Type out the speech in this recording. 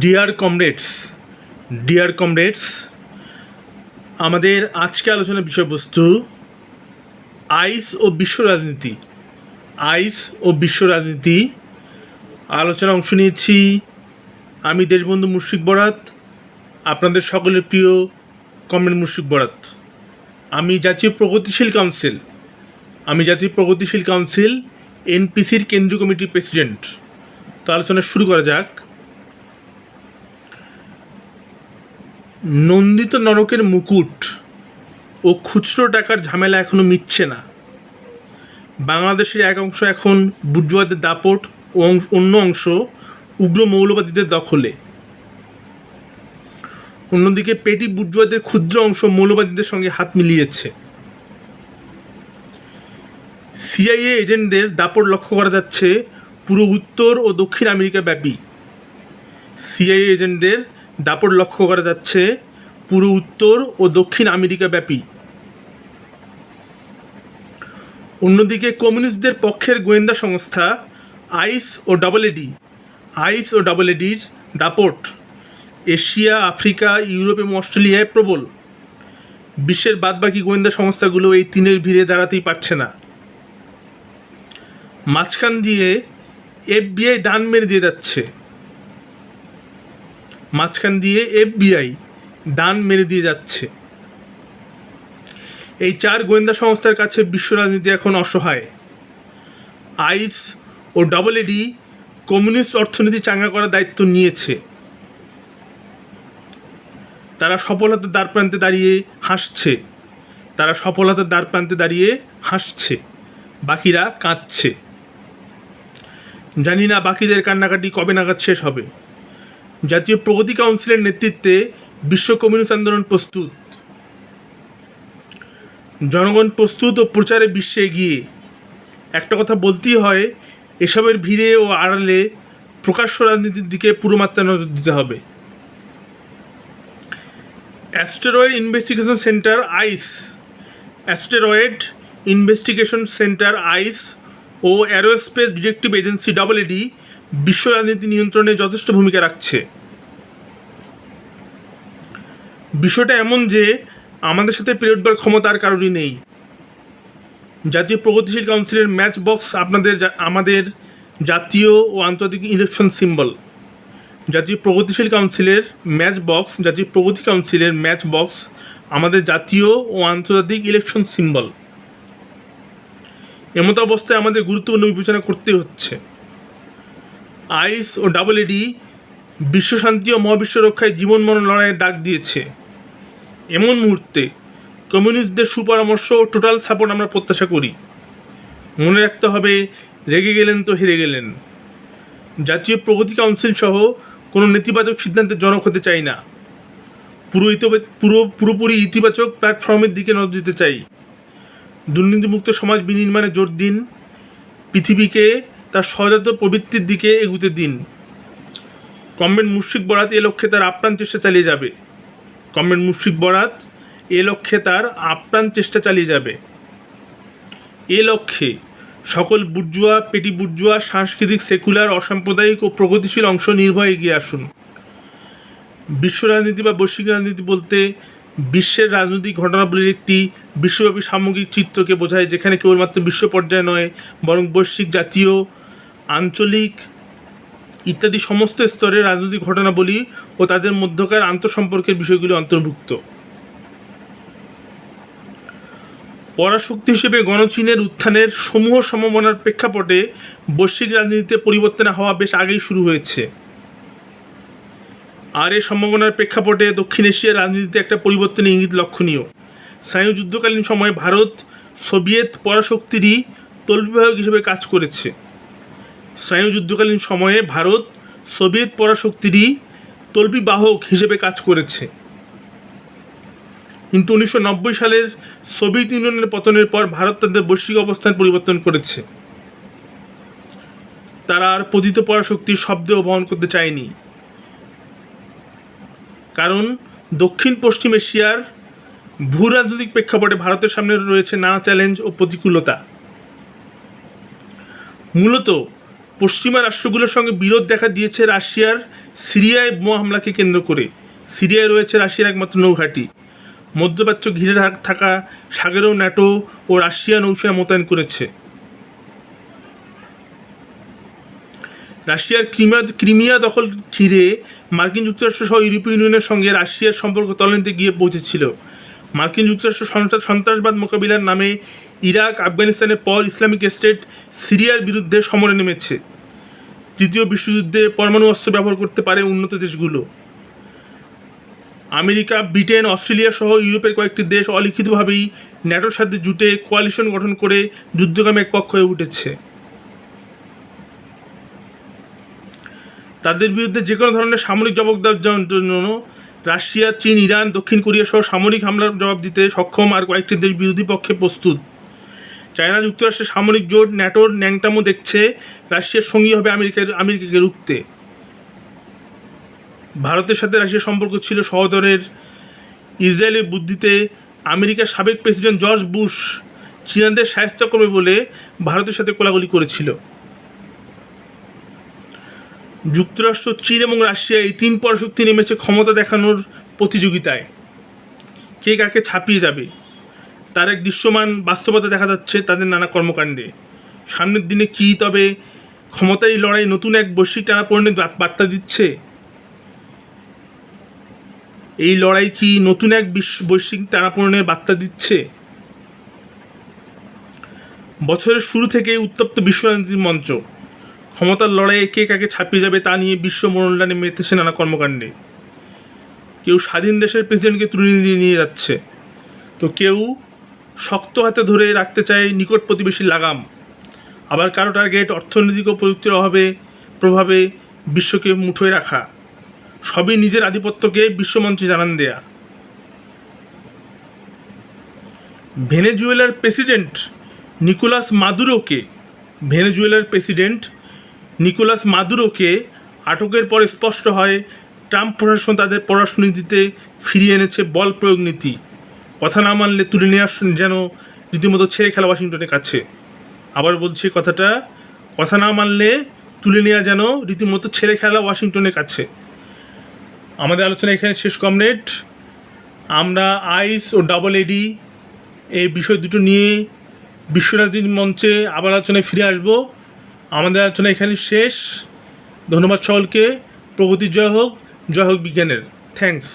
Deer comrades, আমাদের আজকে আলোচনার বিষয়বস্তু আইস ও বিশ্ব রাজনীতি। আলোচনা অংশ নিয়েছি আমি দেশবন্ধু মুশফিক বরাত, আপনাদের সকলের প্রিয় কমরেড মুশফিক বরাত। আমি জাতীয় প্রগতিশীল কাউন্সিল এনপিসির কেন্দ্রীয় কমিটির প্রেসিডেন্ট। তো আলোচনা শুরু করা যাক। নন্দিত নরকের মুকুট ও খুচরো টাকার ঝামেলা এখনও মিটছে না। বাংলাদেশের এক অংশ এখন বুর্জোয়াদের দাপট ও অন্য অংশ উগ্র মৌলবাদীদের দখলে। অন্যদিকে পেটি বুর্জোয়াদের ক্ষুদ্র অংশ মৌলবাদীদের সঙ্গে হাত মিলিয়েছে। সিআইএ এজেন্টদের দাপট লক্ষ্য করা যাচ্ছে পুরো উত্তর ও দক্ষিণ আমেরিকা ব্যাপী। অন্যদিকে কমিউনিস্টদের পক্ষের গোয়েন্দা সংস্থা আইস ও ডাবল এডির দাপট এশিয়া, আফ্রিকা, ইউরোপ এবং অস্ট্রেলিয়ায় প্রবল। বিশ্বের বাদবাকি গোয়েন্দা সংস্থাগুলো এই তিনের ভিড়ে দাঁড়াতেই পারছে না। মাঝখান দিয়ে এফবিআই দান মেরে দিয়ে যাচ্ছে। এই চার গোয়েন্দা সংস্থার কাছে বিশ্ব রাজনীতি এখন অসহায়। আইস ও ডাবল এডি কমিউনিস্ট অর্থনীতি চাঙ্গা করার দায়িত্ব নিয়েছে। তারা সফলতার দ্বারপ্রান্তে দাঁড়িয়ে হাসছে, বাকিরা কাঁদছে। জানি না বাকিদের কান্নাকাটি কবে নাগাদ শেষ হবে। জাতীয় প্রগতি কাউন্সিলের নেতৃত্বে বিশ্ব কমিউনিস্ট আন্দোলন প্রস্তুত। জনগণ প্রস্তুত ও প্রচারে বিশ্বে এগিয়ে। একটা কথা বলতেই হয়, এসবের ভিড়ে ও আড়ালে প্রকাশ্য রাজনীতির দিকে পুরো মাত্রায় নজর দিতে হবে। অ্যাস্টেরয়েড ইনভেস্টিগেশন সেন্টার আইস ও অ্যারোস্পেস ডিটেকটিভ এজেন্সি ডাবল এডি বিশ্ব রাজনীতি নিয়ন্ত্রণে যথেষ্ট ভূমিকা রাখছে। বিষয়টা এমন যে আমাদের সাথে পেরোডবার ক্ষমতা আর কারোরই নেই। জাতীয় প্রগতিশীল কাউন্সিলের ম্যাচ বক্স আমাদের জাতীয় ও আন্তর্জাতিক ইলেকশন সিম্বল। জাতীয় প্রগতি কাউন্সিলের ম্যাচ বক্স আমাদের জাতীয় ও আন্তর্জাতিক ইলেকশন সিম্বল। এমতো অবস্থায় আমাদের গুরুত্বপূর্ণ বিবেচনা করতে হচ্ছে। আইস ও ডাবল এডি বিশ্বশান্তি ও মহাবিশ্ব রক্ষায় জীবন মরণ লড়াইয়ের ডাক দিয়েছে। এমন মুহূর্তে কমিউনিস্টদের সুপরামর্শ ও টোটাল সাপোর্ট আমরা প্রত্যাশা করি। মনে রাখতে হবে, রেগে গেলেন তো হেরে গেলেন। জাতীয় প্রগতি কাউন্সিল সহ কোনো নেতিবাচক সিদ্ধান্তের জনক হতে চাই না। পুরোপুরি ইতিবাচক প্ল্যাটফর্মের দিকে নজর দিতে চাই। দুর্নীতিমুক্ত সমাজ বিনির্মাণে জোর দিন। পৃথিবীকে তার সহজাত প্রবৃত্তির দিকে এগুতে দিন। কমরেড মুশফিক বরাত এ লক্ষ্যে তার আপ্রাণ চেষ্টা চালিয়ে যাবে। এ লক্ষ্যে সকল বুর্জোয়া, পেটি বুর্জোয়া, সাংস্কৃতিক, সেকুলার, অসাম্প্রদায়িক ও প্রগতিশীল অংশ নির্ভয়ে এগিয়ে আসুন। বিশ্ব রাজনীতি বা বৈশ্বিক রাজনীতি বলতে বিশ্বের রাজনৈতিক ঘটনাবলীর একটি বিশ্বব্যাপী সামগ্রিক চিত্রকে বোঝায়, যেখানে কেবলমাত্র বিশ্ব পর্যায়ে নয়, বরং বৈশ্বিক, জাতীয়, আঞ্চলিক ইত্যাদি সমস্ত স্তরের রাজনৈতিক ঘটনাবলী ও তাদের মধ্যকার আন্তঃসম্পর্কের বিষয়গুলি অন্তর্ভুক্ত। পরাশক্তি হিসেবে গণচীনের উত্থানের সমূহ সম্ভাবনার প্রেক্ষাপটে বৈশ্বিক রাজনীতিতে পরিবর্তন হওয়া বেশ আগেই শুরু হয়েছে। আর এই সম্ভাবনার প্রেক্ষাপটে দক্ষিণ এশিয়ার রাজনীতিতে একটা পরিবর্তনের ইঙ্গিত লক্ষণীয়। স্নায়ু যুদ্ধকালীন সময়ে ভারত সোভিয়েত পরাশক্তিরই তল্পিবাহক হিসেবে কাজ করেছে। কিন্তু 1990 সালের সোভিয়েত ইউনিয়নের পতনের পর ভারত তাদের বৈশ্বিক অবস্থান পরিবর্তন করেছে। তারা আর পতিত পরাশক্তির শব্দেও বহন করতে চায়নি, কারণ দক্ষিণ পশ্চিম এশিয়ার ভূ রাজনৈতিক প্রেক্ষাপটে ভারতের সামনে রয়েছে নানা চ্যালেঞ্জ ও প্রতিকূলতা। মূলত পশ্চিমা রাষ্ট্রগুলোর সঙ্গে বিরোধ দেখা দিয়েছে রাশিয়ার সিরিয়ায় বোমা হামলাকে কেন্দ্র করে। সিরিয়ায় রয়েছে রাশিয়ার একমাত্র নৌঘাঁটি। মধ্যপ্রাচ্য ঘিরে থাকা সাগরেও ন্যাটো ও রাশিয়া নৌসেনা মোতায়েন করেছে। রাশিয়ার ক্রিমিয়া দখল ঘিরে মার্কিন যুক্তরাষ্ট্র সহ ইউরোপীয় ইউনিয়নের সঙ্গে রাশিয়ার সম্পর্ক তলানিতে গিয়ে পৌঁছেছিল। মার্কিন যুক্তরাষ্ট্র সন্ত্রাসবাদ মোকাবিলার নামে ইরাক, আফগানিস্তানের পর ইসলামিক স্টেট সিরিয়ার বিরুদ্ধে সমরে নেমেছে। তৃতীয় বিশ্বযুদ্ধে পরমাণু অস্ত্র ব্যবহার করতে পারে উন্নত দেশগুলো। আমেরিকা, ব্রিটেন, অস্ট্রেলিয়া সহ ইউরোপের কয়েকটি দেশ অলিখিতভাবেই ন্যাটোর সাথে জুটে কোয়ালিশন গঠন করে যুদ্ধগামী এক পক্ষ হয়ে উঠেছে। তাদের বিরুদ্ধে যে কোনো ধরনের সামরিক জবাব দেওয়ার জন্য রাশিয়া, চীন, ইরান, দক্ষিণ কোরিয়া সহ সামরিক হামলার জবাব দিতে সক্ষম আর কয়েকটি দেশ বিরোধী পক্ষে প্রস্তুত। চায়না যুক্তরাষ্ট্রের সামরিক জোট ন্যাটোর ন্যাংটামো দেখছে রাশিয়ার সঙ্গী হবে আমেরিকাকে রুখতে। ভারতের সাথে রাশিয়ার সম্পর্ক ছিল সহোদরের। ইসরায়েলের বুদ্ধিতে আমেরিকার সাবেক প্রেসিডেন্ট জর্জ বুশ চীনাদের শায়েস্তা করবে বলে ভারতের সাথে কোলাকুলি করেছিল। যুক্তরাষ্ট্র, চীন এবং রাশিয়া এই তিন পরাশক্তি নেমেছে ক্ষমতা দেখানোর প্রতিযোগিতায়। কে কাকে ছাপিয়ে যাবে তার এক দৃশ্যমান বাস্তবতা দেখা যাচ্ছে তাদের নানা কর্মকাণ্ডে। সামনের দিনে কী তবে ক্ষমতার এই লড়াই নতুন এক বৈশ্বিক টানাপোড়েনের বার্তা দিচ্ছে? এই লড়াই কি নতুন এক বৈশ্বিক টানাপোড়েনের বার্তা দিচ্ছে? বছরের শুরু থেকে উত্তপ্ত বিশ্ব রাজনীতির মঞ্চ। ক্ষমতার লড়াইয়ে কে কাকে ছাপিয়ে যাবে তা নিয়ে বিশ্ব মনোনয়নে মেতেছে নানা কর্মকাণ্ডে। কেউ স্বাধীন দেশের প্রেসিডেন্টকে তুলে নিয়ে যাচ্ছে, তো কেউ শক্ত হাতে ধরে রাখতে চায় নিকট প্রতিবেশীর লাগাম। আবার কারো টার্গেট অর্থনৈতিক ও প্রযুক্তির প্রভাবে বিশ্বকে মুঠোয় রাখা। সবই নিজের আধিপত্যকে বিশ্বমঞ্চে জানান দেয়া। ভেনেজুয়েলার প্রেসিডেন্ট নিকোলাস মাদুরোকে আটকের পরে স্পষ্ট হয় ট্রাম্প প্রশাসন তাদের পররাষ্ট্রনীতিতে ফিরিয়ে এনেছে বল প্রয়োগ নীতি। কথা না মানলে তুলে নেওয়া যেন রীতিমতো ছেড়ে খেলা ওয়াশিংটনের কাছে। আবার বলছি কথাটা, কথা না মানলে তুলে নেওয়া যেন রীতিমতো ছেড়ে খেলা ওয়াশিংটনের কাছে। আমাদের আলোচনা এখানে শেষ কমরেড। আমরা আইস ও ডাবল এডি এই বিষয় দুটো নিয়ে বিশ্ব রাজনীতির মঞ্চে আবার আলোচনায় ফিরে আসব। আমাদের আলোচনা এখানে শেষ। ধন্যবাদ সকলকে। প্রগতির জয় হোক বিজ্ঞানের। থ্যাঙ্কস।